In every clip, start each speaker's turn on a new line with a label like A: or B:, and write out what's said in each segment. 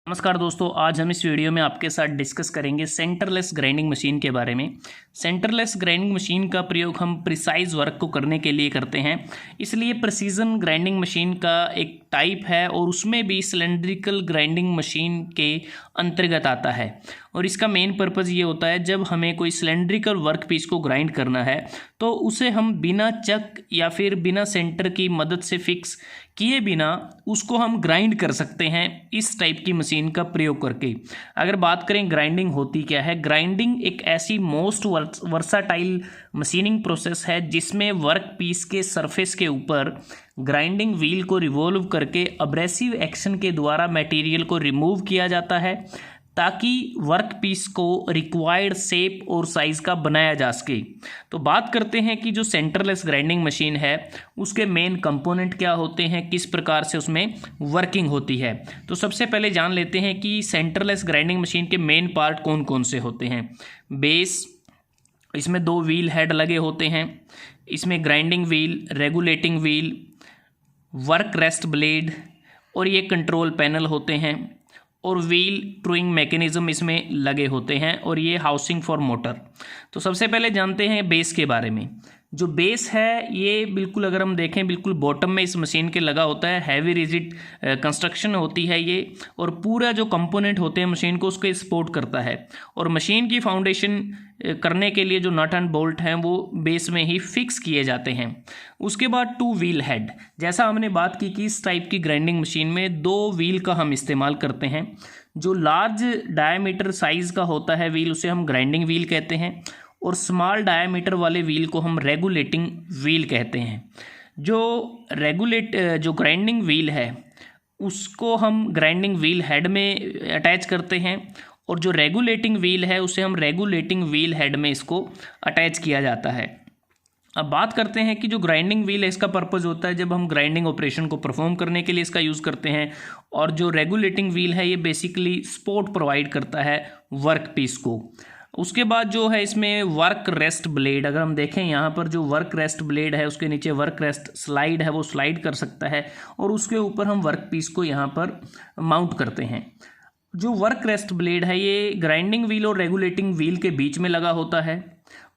A: नमस्कार दोस्तों, आज हम इस वीडियो में आपके साथ डिस्कस करेंगे सेंटरलेस ग्राइंडिंग मशीन के बारे में। सेंटरलेस ग्राइंडिंग मशीन का प्रयोग हम प्रिसाइज वर्क को करने के लिए करते हैं, इसलिए प्रिसीजन ग्राइंडिंग मशीन का एक टाइप है और उसमें भी सिलेंड्रिकल ग्राइंडिंग मशीन के अंतर्गत आता है। और इसका मेन पर्पज़ ये होता है, जब हमें कोई सिलेंड्रिकल वर्क पीस को ग्राइंड करना है तो उसे हम बिना चक या फिर बिना सेंटर की मदद से फिक्स किए बिना उसको हम ग्राइंड कर सकते हैं इस टाइप की मशीन का प्रयोग करके। अगर बात करें ग्राइंडिंग होती क्या है, ग्राइंडिंग एक ऐसी मोस्ट वर्साटाइल मशीनिंग प्रोसेस है जिसमें वर्क पीस के सरफेस के ऊपर ग्राइंडिंग व्हील को रिवॉल्व करके अब्रेसिव एक्शन के द्वारा मटेरियल को रिमूव किया जाता है ताकि वर्क पीस को रिक्वायर्ड शेप और साइज़ का बनाया जा सके। तो बात करते हैं कि जो सेंटरलेस ग्राइंडिंग मशीन है उसके मेन कंपोनेंट क्या होते हैं, किस प्रकार से उसमें वर्किंग होती है। तो सबसे पहले जान लेते हैं कि सेंटरलेस ग्राइंडिंग मशीन के मेन पार्ट कौन कौन से होते हैं। बेस, इसमें 2 व्हील हेड लगे होते हैं, इसमें grinding wheel, regulating wheel, work rest blade और ये कंट्रोल पैनल होते हैं और व्हील ट्रूइंग मैकेनिज्म इसमें लगे होते हैं और ये हाउसिंग फॉर मोटर। तो सबसे पहले जानते हैं बेस के बारे में। जो बेस है ये बिल्कुल, अगर हम देखें, बिल्कुल बॉटम में इस मशीन के लगा होता है। हैवी रिजिड कंस्ट्रक्शन होती है ये, और पूरा जो कंपोनेंट होते हैं मशीन को उसको सपोर्ट करता है। और मशीन की फाउंडेशन करने के लिए जो नट एंड बोल्ट हैं वो बेस में ही फिक्स किए जाते हैं। उसके बाद 2 व्हील हेड, जैसा हमने बात की कि इस टाइप की ग्राइंडिंग मशीन में 2 व्हील का हम इस्तेमाल करते हैं। जो लार्ज डायमीटर साइज़ का होता है व्हील उसे हम ग्राइंडिंग व्हील कहते हैं और स्मॉल डायमीटर वाले व्हील को हम रेगुलेटिंग व्हील कहते हैं। जो ग्राइंडिंग व्हील है उसको हम ग्राइंडिंग व्हील हेड में अटैच करते हैं और जो रेगुलेटिंग व्हील है उसे हम रेगुलेटिंग व्हील हेड में इसको अटैच किया जाता है। अब बात करते हैं कि जो ग्राइंडिंग व्हील है इसका पर्पज़ होता है जब हम ग्राइंडिंग ऑपरेशन को परफॉर्म करने के लिए इसका यूज़ करते हैं, और जो रेगुलेटिंग व्हील है ये बेसिकली सपोर्ट प्रोवाइड करता है वर्क पीस को। उसके बाद जो है इसमें वर्क रेस्ट ब्लेड, अगर हम देखें यहाँ पर जो वर्क रेस्ट ब्लेड है उसके नीचे वर्क रेस्ट स्लाइड है, वो स्लाइड कर सकता है और उसके ऊपर हम वर्क पीस को यहाँ पर माउंट करते हैं। जो वर्क रेस्ट ब्लेड है ये ग्राइंडिंग व्हील और रेगुलेटिंग व्हील के बीच में लगा होता है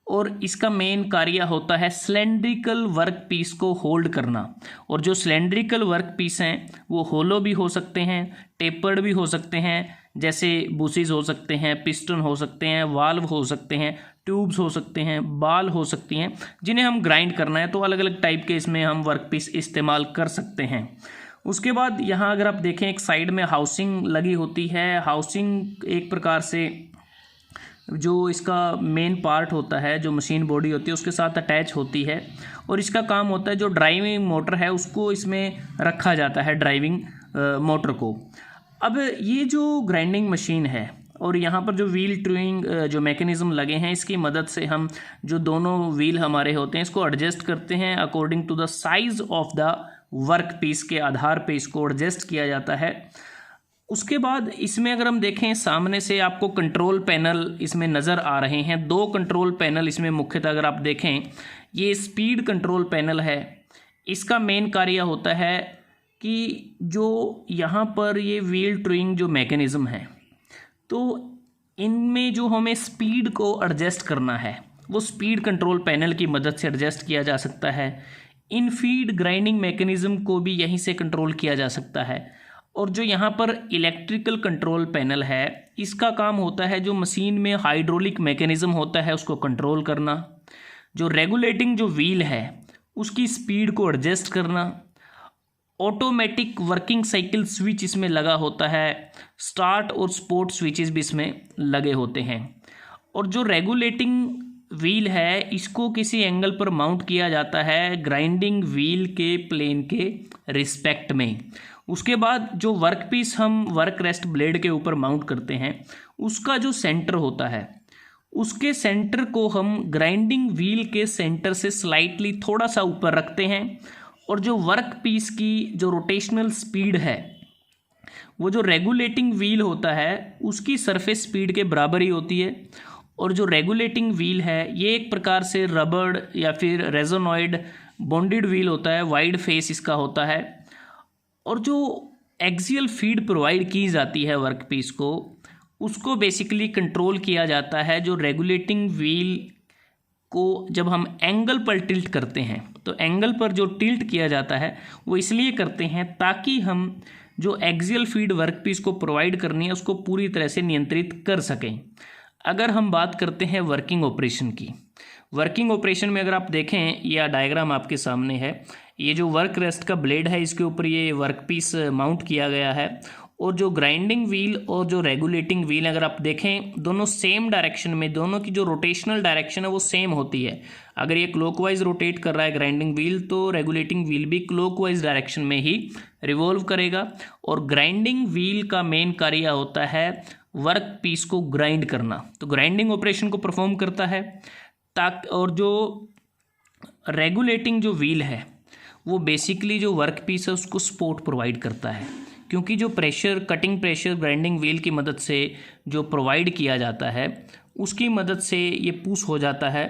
A: और इसका मेन कार्य होता है सिलेंड्रिकल वर्क पीस को होल्ड करना। और जो सिलेंड्रिकल वर्क पीस हैं वो होलो भी हो सकते हैं, टेपर्ड भी हो सकते हैं, जैसे बुशीज हो सकते हैं, पिस्टन हो सकते हैं, वाल्व हो सकते हैं, ट्यूब्स हो सकते हैं, बाल हो सकती हैं, जिन्हें हम ग्राइंड करना है तो अलग अलग टाइप के इसमें हम वर्क पीस इस्तेमाल कर सकते हैं। उसके बाद यहाँ अगर आप देखें एक साइड में हाउसिंग लगी होती है। हाउसिंग एक प्रकार से जो इसका मेन पार्ट होता है, जो मशीन बॉडी होती है उसके साथ अटैच होती है और इसका काम होता है जो ड्राइविंग मोटर है उसको इसमें रखा जाता है, ड्राइविंग मोटर को। अब ये जो ग्राइंडिंग मशीन है और यहाँ पर जो व्हील ट्रूइंग जो मैकेनिज्म लगे हैं इसकी मदद से हम जो दोनों व्हील हमारे होते हैं इसको एडजस्ट करते हैं according to the size of the work piece के आधार पे इसको एडजस्ट किया जाता है। उसके बाद इसमें अगर हम देखें सामने से आपको कंट्रोल पैनल इसमें नज़र आ रहे हैं। 2 कंट्रोल पैनल इसमें मुख्यतः अगर आप देखें, ये स्पीड कंट्रोल पैनल है। इसका मेन कार्य होता है कि जो यहाँ पर ये व्हील ट्रूइंग जो मैकेनिज़्म है तो इनमें जो हमें स्पीड को एडजस्ट करना है वो स्पीड कंट्रोल पैनल की मदद से एडजस्ट किया जा सकता है। इन फीड ग्राइंडिंग मैकेनिज़्म को भी यहीं से कंट्रोल किया जा सकता है। और जो यहाँ पर इलेक्ट्रिकल कंट्रोल पैनल है इसका काम होता है जो मशीन में हाइड्रोलिक मैकेनिज़्म होता है उसको कंट्रोल करना। जो रेगुलेटिंग जो व्हील है उसकी स्पीड को एडजस्ट करना। ऑटोमेटिक वर्किंग साइकिल स्विच इसमें लगा होता है, स्टार्ट और स्पॉट स्विचेस भी इसमें लगे होते हैं। और जो रेगुलेटिंग व्हील है इसको किसी एंगल पर माउंट किया जाता है ग्राइंडिंग व्हील के प्लेन के रिस्पेक्ट में। उसके बाद जो वर्क पीस हम वर्क रेस्ट ब्लेड के ऊपर माउंट करते हैं उसका जो सेंटर होता है उसके सेंटर को हम ग्राइंडिंग व्हील के सेंटर से स्लाइटली थोड़ा सा ऊपर रखते हैं और जो वर्क पीस की जो रोटेशनल स्पीड है वो जो रेगुलेटिंग व्हील होता है उसकी सरफेस स्पीड के बराबर ही होती है। और जो रेगुलेटिंग व्हील है ये एक प्रकार से रबड़ या फिर रेजोनॉइड बॉन्डेड व्हील होता है, वाइड फेस इसका होता है। और जो एक्सियल फीड प्रोवाइड की जाती है वर्कपीस को, उसको बेसिकली कंट्रोल किया जाता है जो रेगुलेटिंग व्हील को जब हम एंगल पर टिल्ट करते हैं, तो एंगल पर जो टिल्ट किया जाता है वो इसलिए करते हैं ताकि हम जो एक्सियल फीड वर्कपीस को प्रोवाइड करनी है उसको पूरी तरह से नियंत्रित कर सकें। अगर हम बात करते हैं वर्किंग ऑपरेशन की, वर्किंग ऑपरेशन में अगर आप देखें, यह डायग्राम आपके सामने है, ये जो वर्क रेस्ट का ब्लेड है इसके ऊपर ये वर्कपीस माउंट किया गया है, और जो ग्राइंडिंग व्हील और जो रेगुलेटिंग व्हील अगर आप देखें दोनों सेम डायरेक्शन में, दोनों की जो रोटेशनल डायरेक्शन है वो सेम होती है। अगर ये क्लॉकवाइज रोटेट कर रहा है ग्राइंडिंग व्हील तो रेगुलेटिंग व्हील भी क्लॉकवाइज डायरेक्शन में ही रिवॉल्व करेगा। और ग्राइंडिंग व्हील का मेन कार्य होता है वर्क पीस को ग्राइंड करना, तो ग्राइंडिंग ऑपरेशन को परफॉर्म करता है और जो रेगुलेटिंग जो व्हील है वो बेसिकली जो वर्क पीस है उसको सपोर्ट प्रोवाइड करता है, क्योंकि जो pressure, cutting pressure grinding wheel की मदद से जो प्रोवाइड किया जाता है उसकी मदद से ये पुश हो जाता है,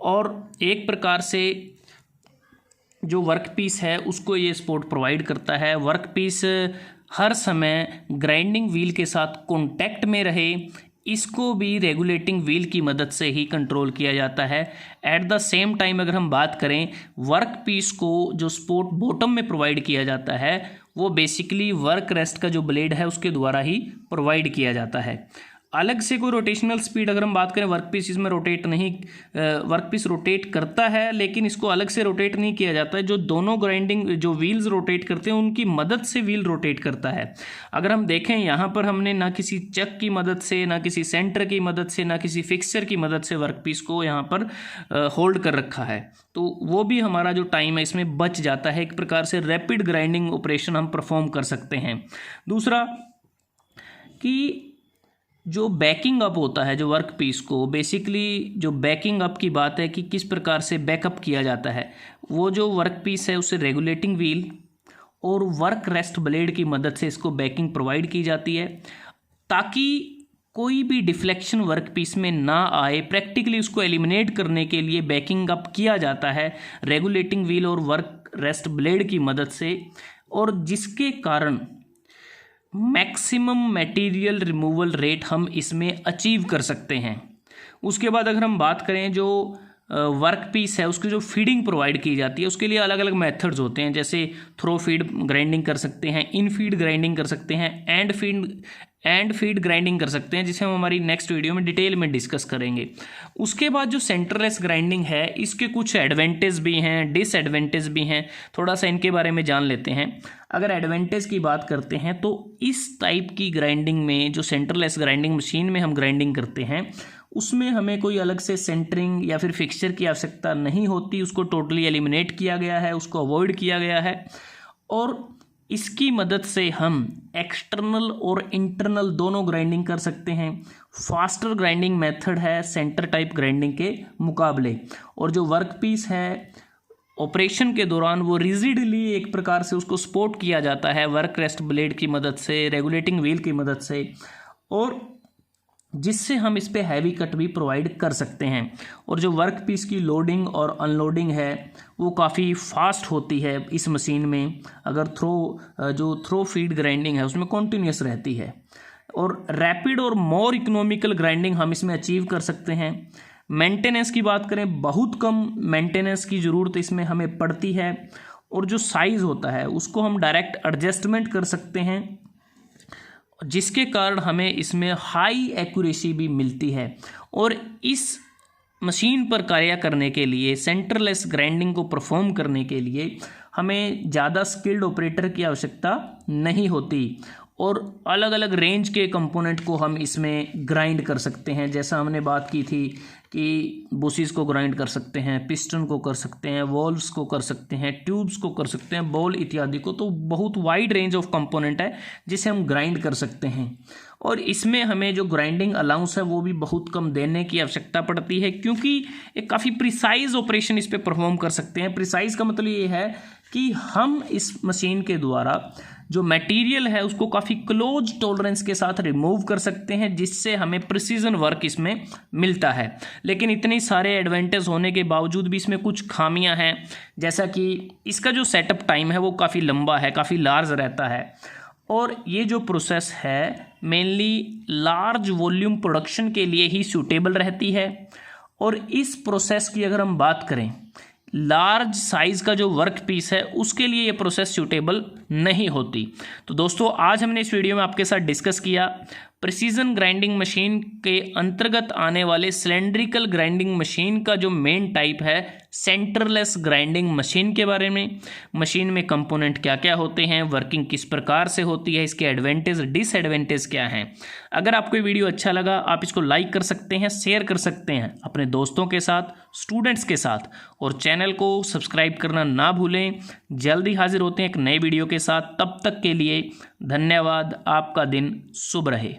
A: और एक प्रकार से जो वर्क पीस है उसको ये सपोर्ट प्रोवाइड करता है। वर्क पीस हर समय ग्राइंडिंग व्हील के साथ कॉन्टैक्ट में रहे, इसको भी रेगुलेटिंग व्हील की मदद से ही कंट्रोल किया जाता है। एट द सेम टाइम अगर हम बात करें वर्क पीस को जो सपोर्ट बॉटम में प्रोवाइड किया जाता है वो बेसिकली वर्क रेस्ट का जो ब्लेड है उसके द्वारा ही प्रोवाइड किया जाता है। अलग से कोई रोटेशनल स्पीड अगर हम बात करें, वर्कपीस इसमें रोटेट नहीं, वर्कपीस रोटेट करता है लेकिन इसको अलग से रोटेट नहीं किया जाता है। जो दोनों ग्राइंडिंग जो व्हील्स रोटेट करते हैं उनकी मदद से व्हील रोटेट करता है। अगर हम देखें यहाँ पर हमने ना किसी चक की मदद से, ना किसी सेंटर की मदद से, ना किसी फिक्सर की मदद से वर्कपीस को यहाँ पर होल्ड कर रखा है, तो वो भी हमारा जो टाइम है इसमें बच जाता है। एक प्रकार से रैपिड ग्राइंडिंग ऑपरेशन हम परफॉर्म कर सकते हैं। दूसरा कि जो बैकिंग अप होता है जो वर्क पीस को, बेसिकली जो बैकिंग अप की बात है कि किस प्रकार से बैकअप किया जाता है, वो जो वर्क पीस है उसे रेगुलेटिंग व्हील और वर्क रेस्ट ब्लेड की मदद से इसको बैकिंग प्रोवाइड की जाती है ताकि कोई भी डिफ्लेक्शन वर्क पीस में ना आए। प्रैक्टिकली उसको एलिमिनेट करने के लिए बैकिंग अप किया जाता है रेगुलेटिंग व्हील और वर्क रेस्ट ब्लेड की मदद से, और जिसके कारण मैक्सिमम मटेरियल रिमूवल रेट हम इसमें अचीव कर सकते हैं। उसके बाद अगर हम बात करें जो वर्क पीस है उसकी जो फीडिंग प्रोवाइड की जाती है उसके लिए अलग अलग मेथड्स होते हैं, जैसे थ्रो फीड ग्राइंडिंग कर सकते हैं, इन फीड ग्राइंडिंग कर सकते हैं, एंड फीड ग्राइंडिंग कर सकते हैं, जिसे हम हमारी नेक्स्ट वीडियो में डिटेल में डिस्कस करेंगे। उसके बाद जो सेंटरलेस ग्राइंडिंग है इसके कुछ एडवांटेज भी हैं, डिसएडवांटेज भी हैं, थोड़ा सा इनके बारे में जान लेते हैं। अगर एडवांटेज की बात करते हैं तो इस टाइप की ग्राइंडिंग में, जो सेंटरलेस ग्राइंडिंग मशीन में हम ग्राइंडिंग करते हैं उसमें हमें कोई अलग से सेंटरिंग या फिर फिक्सचर की आवश्यकता नहीं होती, उसको टोटली एलिमिनेट किया गया है, उसको अवॉइड किया गया है, और इसकी मदद से हम एक्सटर्नल और इंटरनल दोनों ग्राइंडिंग कर सकते हैं। फास्टर ग्राइंडिंग मेथड है सेंटर टाइप ग्राइंडिंग के मुकाबले, और जो वर्क पीस है ऑपरेशन के दौरान वो रिजिडली एक प्रकार से उसको सपोर्ट किया जाता है वर्क रेस्ट ब्लेड की मदद से, रेगुलेटिंग व्हील की मदद से, और जिससे हम इस पे हैवी कट भी प्रोवाइड कर सकते हैं। और जो वर्क पीस की लोडिंग और अनलोडिंग है वो काफ़ी फास्ट होती है इस मशीन में। अगर थ्रो फीड ग्राइंडिंग है उसमें कॉन्टीन्यूस रहती है, और रैपिड और मोर इकोनॉमिकल ग्राइंडिंग हम इसमें अचीव कर सकते हैं। मेंटेनेंस की बात करें, बहुत कम मेंटेनेंस की ज़रूरत इसमें हमें पड़ती है, और जो साइज़ होता है उसको हम डायरेक्ट एडजस्टमेंट कर सकते हैं, जिसके कारण हमें इसमें हाई एक्यूरेसी भी मिलती है। और इस मशीन पर कार्य करने के लिए, सेंटरलेस ग्राइंडिंग को परफॉर्म करने के लिए हमें ज़्यादा स्किल्ड ऑपरेटर की आवश्यकता नहीं होती, और अलग अलग रेंज के कंपोनेंट को हम इसमें ग्राइंड कर सकते हैं। जैसा हमने बात की थी कि बुशीज को ग्राइंड कर सकते हैं, पिस्टन को कर सकते हैं, वॉल्व्स को कर सकते हैं, ट्यूब्स को कर सकते हैं, बॉल इत्यादि को, तो बहुत वाइड रेंज ऑफ कंपोनेंट है जिसे हम ग्राइंड कर सकते हैं। और इसमें हमें जो ग्राइंडिंग अलाउंस है वो भी बहुत कम देने की आवश्यकता पड़ती है, क्योंकि एक काफ़ी प्रिसाइज ऑपरेशन इस पर परफॉर्म कर सकते हैं। प्रिसाइज का मतलब ये है कि हम इस मशीन के द्वारा जो मटेरियल है उसको काफ़ी क्लोज टॉलरेंस के साथ रिमूव कर सकते हैं, जिससे हमें प्रिसीजन वर्क इसमें मिलता है। लेकिन इतनी सारे एडवांटेज होने के बावजूद भी इसमें कुछ खामियां हैं, जैसा कि इसका जो सेटअप टाइम है वो काफ़ी लंबा है, काफ़ी लार्ज रहता है, और ये जो प्रोसेस है मेनली लार्ज वॉल्यूम प्रोडक्शन के लिए ही सूटेबल रहती है। और इस प्रोसेस की अगर हम बात करें, लार्ज साइज़ का जो वर्क पीस है उसके लिए ये प्रोसेस सूटेबल नहीं होती। तो दोस्तों आज हमने इस वीडियो में आपके साथ डिस्कस किया प्रिसीजन ग्राइंडिंग मशीन के अंतर्गत आने वाले सिलेंड्रिकल ग्राइंडिंग मशीन का जो मेन टाइप है सेंटरलेस ग्राइंडिंग मशीन के बारे में। मशीन में कंपोनेंट क्या क्या होते हैं, वर्किंग किस प्रकार से होती है, इसके एडवांटेज डिसएडवांटेज क्या हैं। अगर आपको ये वीडियो अच्छा लगा आप इसको लाइक कर सकते हैं, शेयर कर सकते हैं अपने दोस्तों के साथ, स्टूडेंट्स के साथ, और चैनल को सब्सक्राइब करना ना भूलें। जल्दी हाजिर होते हैं एक नए वीडियो के साथ, तब तक के लिए धन्यवाद। आपका दिन शुभ रहे।